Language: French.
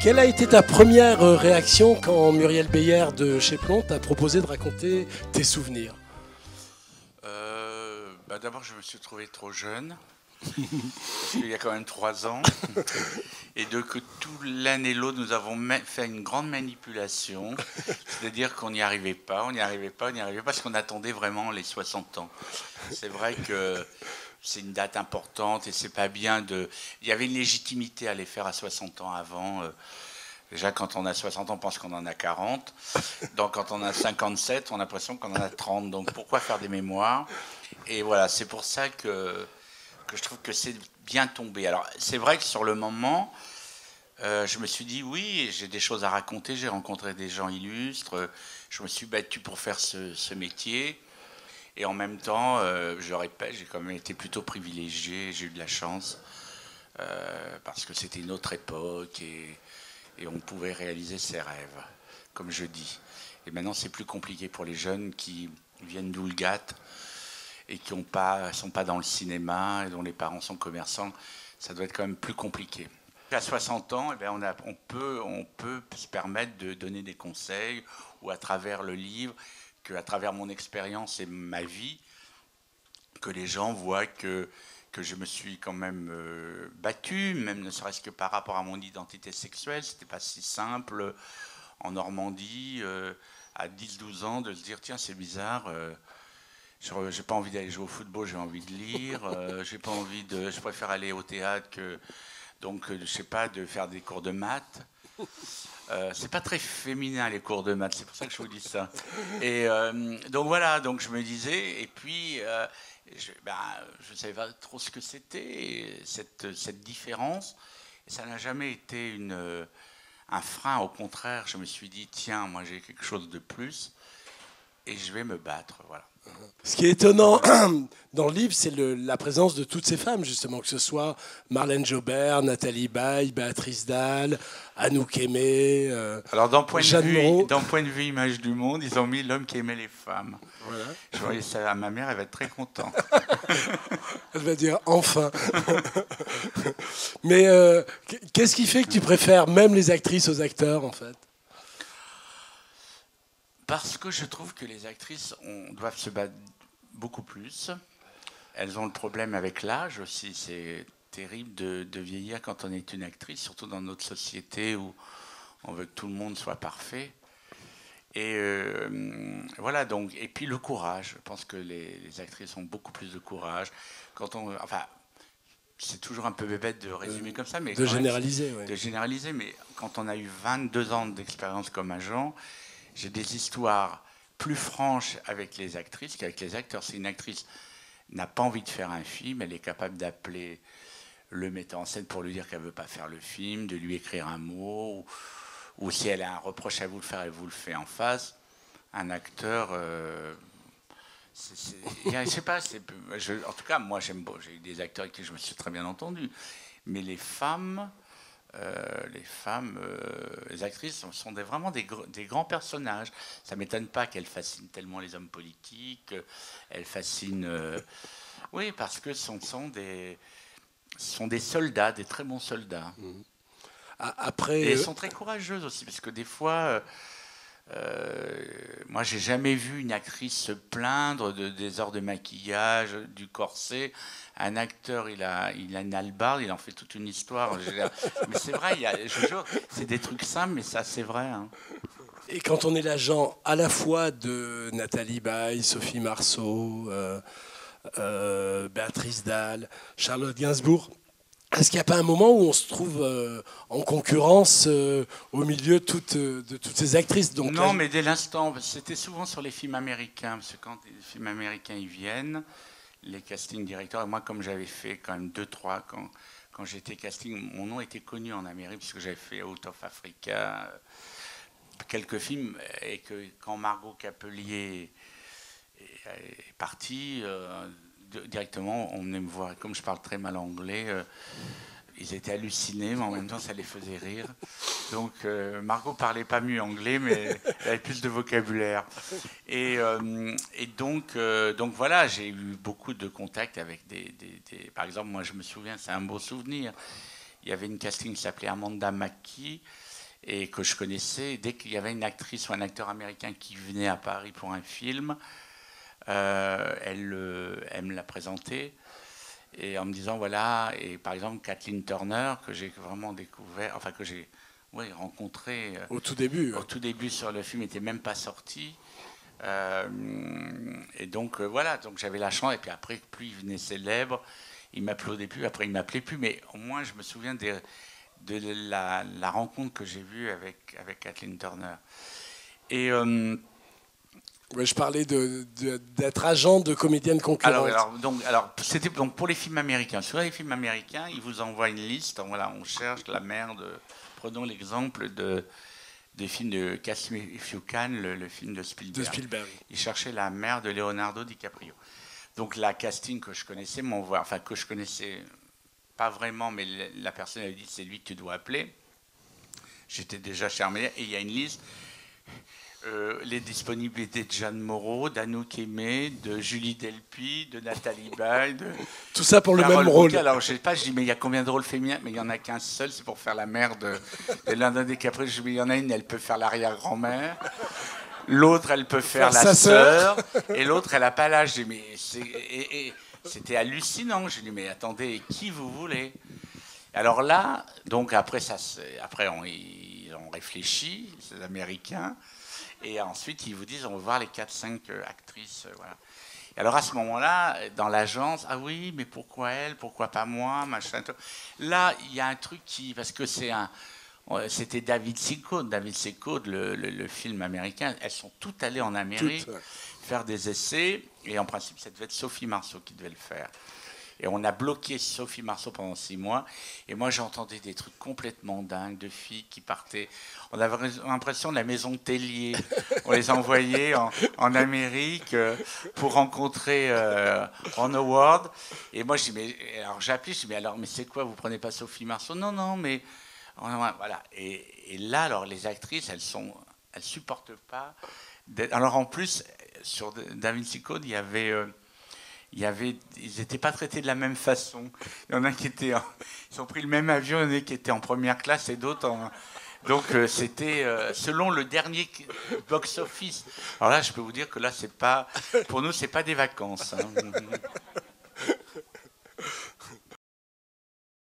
Quelle a été ta première réaction quand Muriel Beyer de chez Plon t'a proposé de raconter tes souvenirs? D'abord, je me suis trouvé trop jeune, parce qu'il y a quand même 3 ans, et que tout l'un et l'autre, nous avons fait une grande manipulation, c'est-à-dire qu'on n'y arrivait pas, parce qu'on attendait vraiment les 60 ans. C'est vrai que c'est une date importante, et c'est pas bien de... Il y avait une légitimité à les faire à 60 ans avant. Déjà, quand on a 60 ans, on pense qu'on en a 40. Donc, quand on a 57, on a l'impression qu'on en a 30. Donc, pourquoi faire des mémoires? Et voilà, c'est pour ça que je trouve que c'est bien tombé. Alors, c'est vrai que sur le moment, je me suis dit, oui, j'ai des choses à raconter, j'ai rencontré des gens illustres, je me suis battu pour faire ce métier. Et en même temps, je répète, j'ai quand même été plutôt privilégié, j'ai eu de la chance, parce que c'était une autre époque et on pouvait réaliser ses rêves, comme je dis. Et maintenant, c'est plus compliqué pour les jeunes qui viennent d'Oulgat et qui ne sont pas dans le cinéma et dont les parents sont commerçants. Ça doit être quand même plus compliqué. À 60 ans, eh bien, on peut se permettre de donner des conseils, ou à travers le livre, à travers mon expérience et ma vie, que les gens voient que je me suis quand même battu, même ne serait-ce que par rapport à mon identité sexuelle. C'était pas si simple en Normandie, à 10-12 ans, de se dire tiens, c'est bizarre, j'ai pas envie d'aller jouer au football, j'ai envie de lire, je préfère aller au théâtre je sais pas, de faire des cours de maths. C'est pas très féminin les cours de maths, c'est pour ça que je vous dis ça. Et donc voilà, donc je me disais, et puis je ne savais pas trop ce que c'était, cette différence. Et ça n'a jamais été un frein, au contraire, je me suis dit, tiens, moi j'ai quelque chose de plus, et je vais me battre, voilà. Ce qui est étonnant dans le livre, c'est la présence de toutes ces femmes, justement, que ce soit Marlène Jobert, Nathalie Baye, Béatrice Dalle, Anouk Aimée, Alors, Jeanne Moreau. Dans point de vue Image du Monde, ils ont mis l'homme qui aimait les femmes. Voilà. Je voyais ça à ma mère, elle va être très contente. Elle va dire enfin. Mais qu'est-ce qui fait que tu préfères même les actrices aux acteurs, en fait? Parce que je trouve que les actrices doivent se battre beaucoup plus. Elles ont le problème avec l'âge aussi. C'est terrible de vieillir quand on est une actrice, surtout dans notre société où on veut que tout le monde soit parfait. Et voilà, donc. Et puis le courage. Je pense que les actrices ont beaucoup plus de courage. C'est toujours un peu bébête de résumer comme ça, mais de généraliser, de généraliser. Mais quand on a eu 22 ans d'expérience comme agent, j'ai des histoires plus franches avec les actrices qu'avec les acteurs. Si une actrice n'a pas envie de faire un film, elle est capable d'appeler le metteur en scène pour lui dire qu'elle ne veut pas faire le film, de lui écrire un mot, ou si elle a un reproche à vous le faire, elle vous le fait en face. Un acteur, je sais pas, en tout cas, moi j'ai eu des acteurs avec qui je me suis très bien entendu, mais les femmes, les actrices sont vraiment des grands personnages. Ça ne m'étonne pas qu'elles fascinent tellement les hommes politiques. Elles fascinent... oui, parce que ce sont des soldats, des très bons soldats. Après, et elles sont très courageuses aussi, parce que des fois... moi, j'ai jamais vu une actrice se plaindre des heures de maquillage, du corset. Un acteur, il a une hallebarde, il en fait toute une histoire. Mais c'est vrai, je jure, c'est des trucs simples, mais ça, c'est vrai. Hein. Et quand on est l'agent à la fois de Nathalie Baye, Sophie Marceau, Béatrice Dalle, Charlotte Gainsbourg, est-ce qu'il n'y a pas un moment où on se trouve en concurrence au milieu de toutes ces actrices? Donc, non, mais dès l'instant, c'était souvent sur les films américains, parce que quand les films américains ils viennent, les casting directeurs, et moi comme j'avais fait quand même 2-3, quand j'étais casting, mon nom était connu en Amérique, puisque j'avais fait Out of Africa, quelques films, et que quand Margot Capelier est partie... directement, on venait me voir. Et comme je parle très mal anglais, ils étaient hallucinés, mais en même temps, ça les faisait rire. Donc, Margot parlait pas mieux anglais, mais elle avait plus de vocabulaire. Et donc voilà, j'ai eu beaucoup de contacts avec des... Par exemple, moi, je me souviens, c'est un beau souvenir. Il y avait une casting qui s'appelait Amanda McKee, et que je connaissais. Dès qu'il y avait une actrice ou un acteur américain qui venait à Paris pour un film, elle me l'a présenté. Et en me disant, voilà, et par exemple, Kathleen Turner, que j'ai vraiment découvert, enfin, que j'ai rencontré au tout début. Au tout début sur le film, n'était même pas sorti. Et donc, voilà, donc j'avais la chance, et puis après, plus il venait célèbre, il m'applaudait plus, après il m'appelait plus, mais au moins, je me souviens de la rencontre que j'ai vue avec Kathleen Turner. Et. Ouais, je parlais d'être agent de comédienne concurrente. Alors, c'était donc pour les films américains. Sur les films américains, ils vous envoient une liste. Voilà, on cherche la mère de. Prenons l'exemple des films de Catch Me If You Can, le film de Spielberg. Ils cherchaient la mère de Leonardo DiCaprio. Donc la casting que je connaissais m'envoie, enfin que je connaissais pas vraiment, mais la personne avait dit c'est lui que tu dois appeler. J'étais déjà charmé et il y a une liste. Les disponibilités de Jeanne Moreau, d'Anouk Aimée, de Julie Delpy, de Nathalie Baye, tout ça pour Carole le même rôle. Bouquet. Alors je sais pas, je dis mais il y a combien de rôles féminins? Mais il y en a qu'un seul, c'est pour faire la mère de Leonardo DiCaprio. Je dis mais il y en a une, elle peut faire l'arrière-grand-mère. L'autre, elle peut faire la sœur. Et l'autre, elle n'a pas l'âge. Je dis mais c'était hallucinant. Je dis mais attendez, qui vous voulez? Alors là, donc après ils ont réfléchi, ces Américains. Et ensuite, ils vous disent, on va voir les 4-5 actrices. Voilà. Et alors, à ce moment-là, dans l'agence, ah oui, mais pourquoi elle? Pourquoi pas moi? Machin. Là, il y a un truc parce que c'était David Seacode. David Seacode, le film américain, elles sont toutes allées en Amérique faire des essais. Et en principe, ça devait être Sophie Marceau qui devait le faire. Et on a bloqué Sophie Marceau pendant 6 mois. Et moi, j'entendais des trucs complètement dingues de filles qui partaient. On avait l'impression de la maison Tellier. On les envoyait en Amérique pour rencontrer Ron Howard. Et moi, je dis, mais alors j'appelais, je dis, mais c'est quoi, vous prenez pas Sophie Marceau? Non, mais voilà. Et là, alors les actrices, elles supportent pas. Alors en plus, sur David Seacode, ils n'étaient pas traités de la même façon. Il y en a qui ils ont pris le même avion, il y en a qui étaient en première classe et d'autres en. Donc c'était selon le dernier box-office. Alors là, je peux vous dire que là, pour nous, c'est pas des vacances. Hein.